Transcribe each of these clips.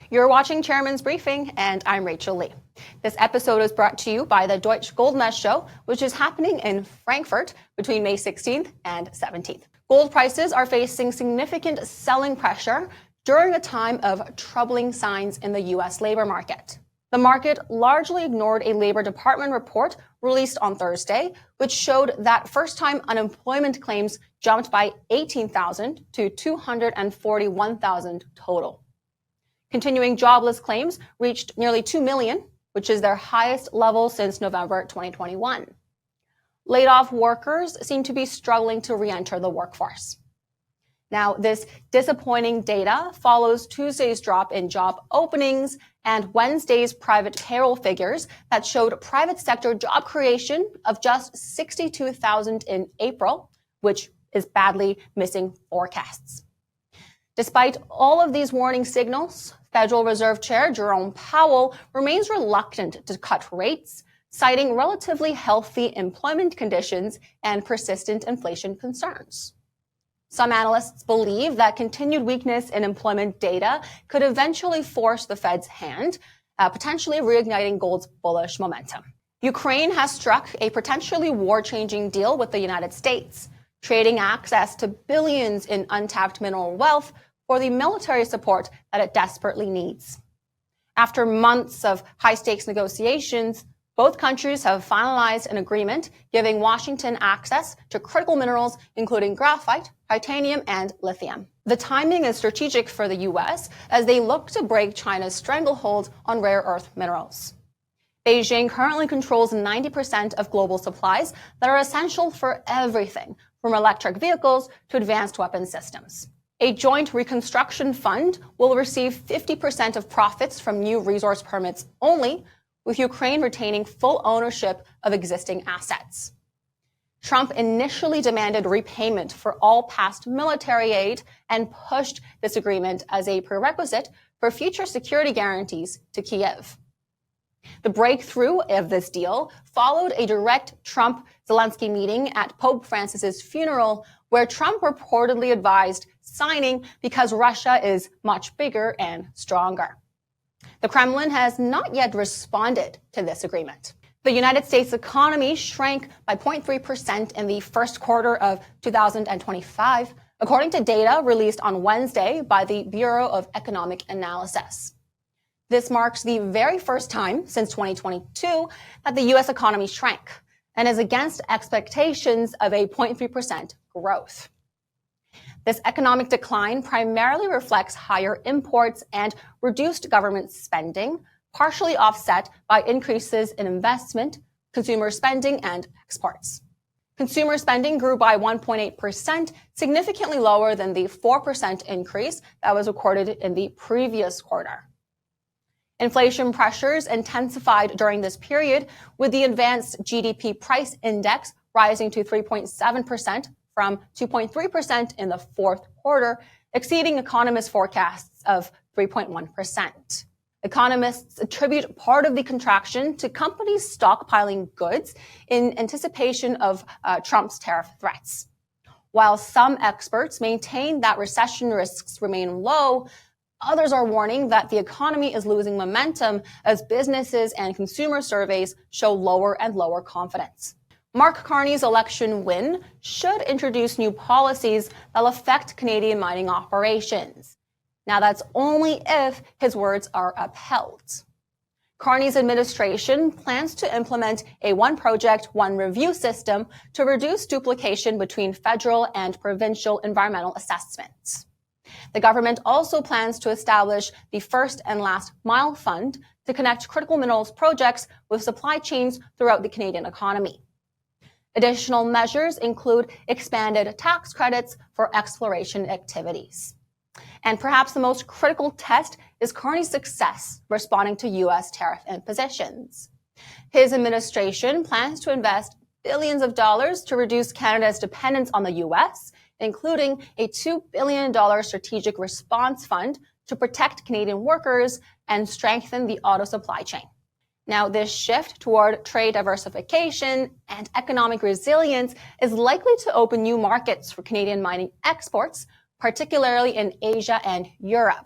You're watching Chairman's Briefing, and I'm Rachel Lee. This episode is brought to you by the Deutsche Goldmesse Show, which is happening in Frankfurt between May 16th and 17th. Gold prices are facing significant selling pressure during a time of troubling signs in the U.S. labor market. The market largely ignored a Labor Department report released on Thursday, which showed that first-time unemployment claims jumped by 18,000 to 241,000 total. Continuing jobless claims reached nearly 2 million, which is their highest level since November 2021. Laid-off workers seem to be struggling to re-enter the workforce. Now, this disappointing data follows Tuesday's drop in job openings and Wednesday's private payroll figures that showed private sector job creation of just 62,000 in April, which is badly missing forecasts. Despite all of these warning signals, Federal Reserve Chair Jerome Powell remains reluctant to cut rates, citing relatively healthy employment conditions and persistent inflation concerns. Some analysts believe that continued weakness in employment data could eventually force the Fed's hand, potentially reigniting gold's bullish momentum. Ukraine has struck a potentially war-changing deal with the United States, trading access to billions in untapped mineral wealth for the military support that it desperately needs. After months of high-stakes negotiations, both countries have finalized an agreement giving Washington access to critical minerals, including graphite, titanium, and lithium. The timing is strategic for the U.S. as they look to break China's stranglehold on rare earth minerals. Beijing currently controls 90% of global supplies that are essential for everything, from electric vehicles to advanced weapon systems. A joint reconstruction fund will receive 50% of profits from new resource permits only, with Ukraine retaining full ownership of existing assets. Trump initially demanded repayment for all past military aid and pushed this agreement as a prerequisite for future security guarantees to Kyiv. The breakthrough of this deal followed a direct Trump-Zelensky meeting at Pope Francis's funeral, where Trump reportedly advised signing because Russia is much bigger and stronger. The Kremlin has not yet responded to this agreement. The United States economy shrank by 0.3% in the first quarter of 2025, according to data released on Wednesday by the Bureau of Economic Analysis. This marks the very first time since 2022 that the U.S. economy shrank and is against expectations of a 0.3% growth. This economic decline primarily reflects higher imports and reduced government spending, partially offset by increases in investment, consumer spending, and exports. Consumer spending grew by 1.8%, significantly lower than the 4% increase that was recorded in the previous quarter. Inflation pressures intensified during this period, with the advanced GDP price index rising to 3.7%, from 2.3% in the fourth quarter, exceeding economists' forecasts of 3.1%. Economists attribute part of the contraction to companies stockpiling goods in anticipation of Trump's tariff threats. While some experts maintain that recession risks remain low, others are warning that the economy is losing momentum as businesses and consumer surveys show lower and lower confidence. Mark Carney's election win should introduce new policies that will affect Canadian mining operations. Now, that's only if his words are upheld. Carney's administration plans to implement a one project, one review system to reduce duplication between federal and provincial environmental assessments. The government also plans to establish the First and Last Mile Fund to connect critical minerals projects with supply chains throughout the Canadian economy. Additional measures include expanded tax credits for exploration activities. And perhaps the most critical test is Carney's success responding to U.S. tariff impositions. His administration plans to invest billions of dollars to reduce Canada's dependence on the U.S., including a $2 billion strategic response fund to protect Canadian workers and strengthen the auto supply chain. Now, this shift toward trade diversification and economic resilience is likely to open new markets for Canadian mining exports, particularly in Asia and Europe.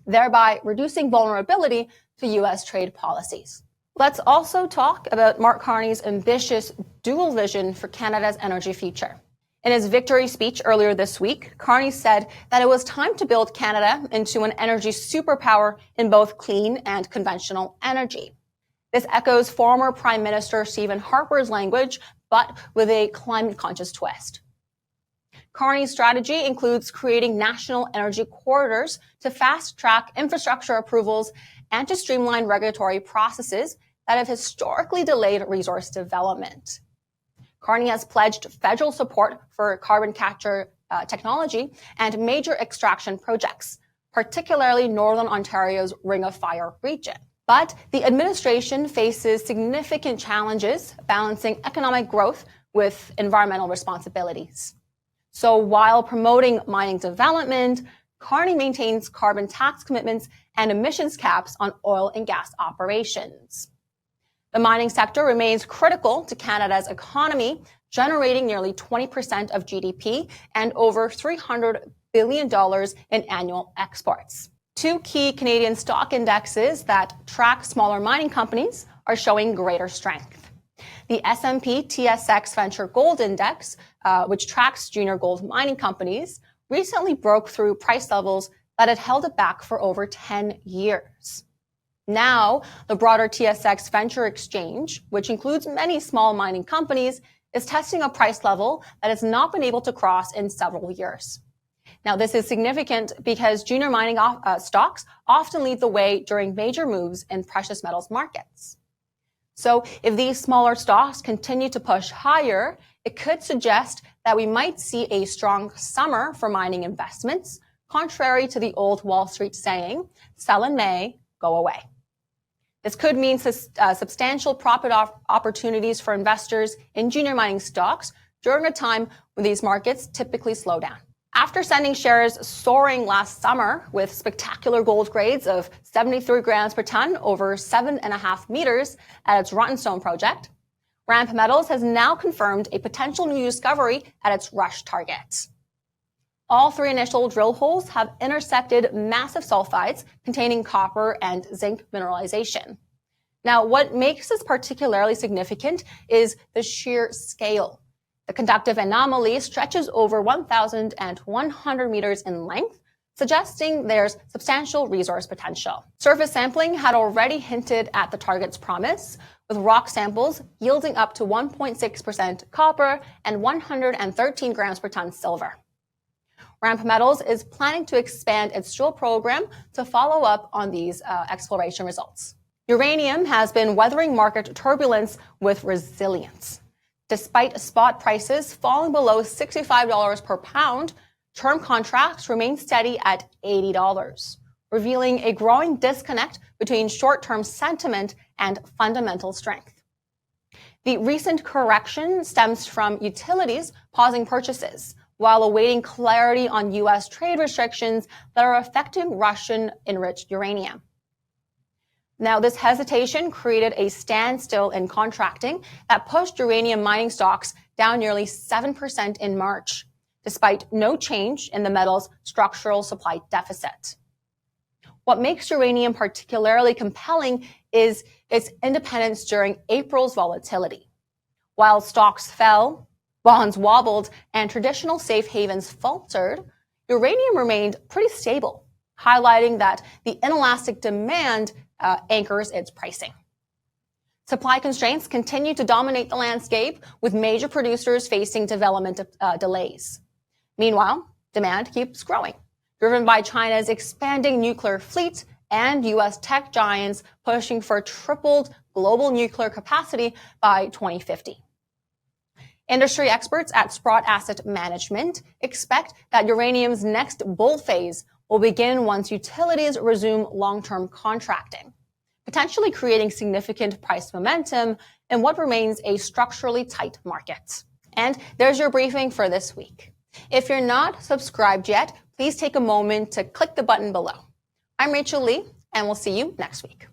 thereby reducing vulnerability to U.S. trade policies. Let's also talk about Mark Carney's ambitious dual vision for Canada's energy future. In his victory speech earlier this week, Carney said that it was time to build Canada into an energy superpower in both clean and conventional energy. This echoes former Prime Minister Stephen Harper's language, but with a climate-conscious twist. Carney's strategy includes creating national energy corridors to fast-track infrastructure approvals and to streamline regulatory processes that have historically delayed resource development. Carney has pledged federal support for carbon capture technology and major extraction projects, particularly Northern Ontario's Ring of Fire region. But the administration faces significant challenges balancing economic growth with environmental responsibilities. So while promoting mining development, Carney maintains carbon tax commitments and emissions caps on oil and gas operations. The mining sector remains critical to Canada's economy, generating nearly 20% of GDP and over $300 billion in annual exports. Two key Canadian stock indexes that track smaller mining companies are showing greater strength. The S&P/TSX Venture Gold Index, which tracks junior gold mining companies, recently broke through price levels that had held it back for over 10 years. Now, the broader TSX Venture Exchange, which includes many small mining companies, is testing a price level that has not been able to cross in several years. Now, this is significant because junior mining stocks often lead the way during major moves in precious metals markets. So if these smaller stocks continue to push higher, it could suggest that we might see a strong summer for mining investments, contrary to the old Wall Street saying, sell in May, go away. This could mean substantial profit opportunities for investors in junior mining stocks during a time when these markets typically slow down. After sending shares soaring last summer with spectacular gold grades of 73 grams per ton over 7.5 meters at its Rottenstone project, RAMP Metals has now confirmed a potential new discovery at its Rush target. All three initial drill holes have intersected massive sulfides containing copper and zinc mineralization. Now, what makes this particularly significant is the sheer scale. The conductive anomaly stretches over 1,100 meters in length, suggesting there's substantial resource potential. Surface sampling had already hinted at the target's promise, with rock samples yielding up to 1.6% copper and 113 grams per ton silver. RAMP Metals is planning to expand its drill program to follow up on these exploration results. Uranium has been weathering market turbulence with resilience. Despite spot prices falling below $65 per pound, term contracts remain steady at $80, revealing a growing disconnect between short-term sentiment and fundamental strength. The recent correction stems from utilities pausing purchases, while awaiting clarity on U.S. trade restrictions that are affecting Russian-enriched uranium. Now, this hesitation created a standstill in contracting that pushed uranium mining stocks down nearly 7% in March, despite no change in the metal's structural supply deficit. What makes uranium particularly compelling is its independence during April's volatility. While stocks fell, bonds wobbled, and traditional safe havens faltered, uranium remained pretty stable, highlighting that the inelastic demand anchors its pricing. Supply constraints continue to dominate the landscape, with major producers facing development delays. Meanwhile, demand keeps growing, driven by China's expanding nuclear fleet and U.S. tech giants pushing for tripled global nuclear capacity by 2050. Industry experts at Sprott Asset Management expect that uranium's next bull phase will begin once utilities resume long-term contracting, potentially creating significant price momentum in what remains a structurally tight market. And there's your briefing for this week. If you're not subscribed yet, please take a moment to click the button below. I'm Rachel Lee, and we'll see you next week.